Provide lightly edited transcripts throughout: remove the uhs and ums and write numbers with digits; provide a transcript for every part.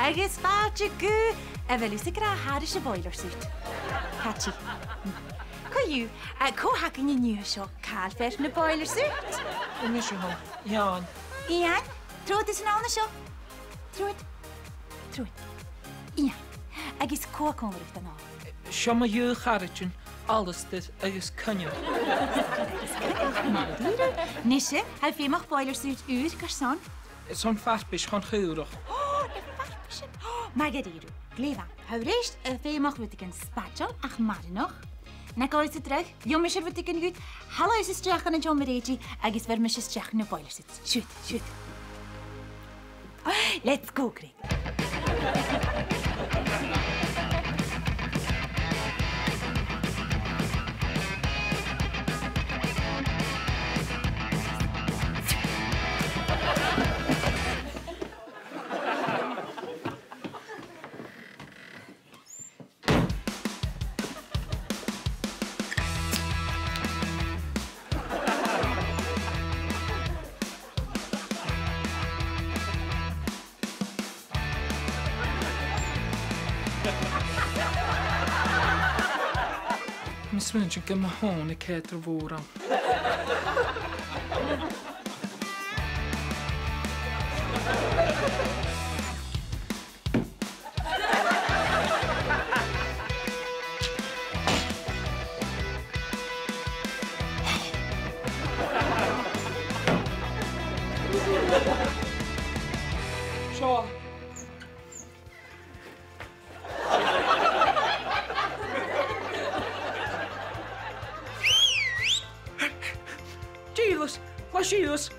agus fáilte go a bhfuil sa gra háris a boiler suit. Catchy. Coú, cóhacan inniu seo cáil fer na boiler suit. Mis ho, Jan. Ian, trúd is an ána seo. Trúd. Ian, agus cócómhacht an á. Seo ma dú charitin, alles dit agus cynne. Nisje, hij féach boiler suit uur, garçon. Zo'n fartbis gaan geurig. Margariru, gleva. Hou reist féach wat ik een spatjal, ach maar nog. En ik is terug, jongens er wat ik een goed. Hallo is het terug aan het John Mereji, agus ver mis is terug naar boiler suit. Shoot. Let's go, Craig. Mis München kan me gewoon een keer ter woorden. Zo.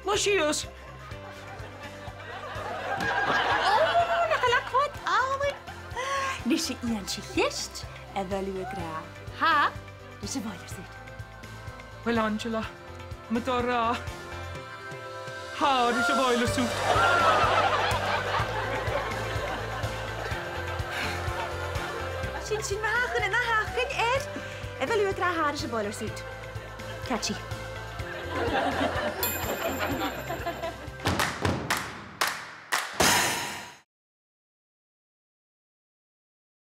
Lascius. Nakalak wat, dus je eentje gist en wel uw gra. Ha? Dus je boiler suit. Wel, Angela, met daar haar is een boiler suit. Sinds magen en hagen en wel uw gra haar is een boiler suit. Catchy.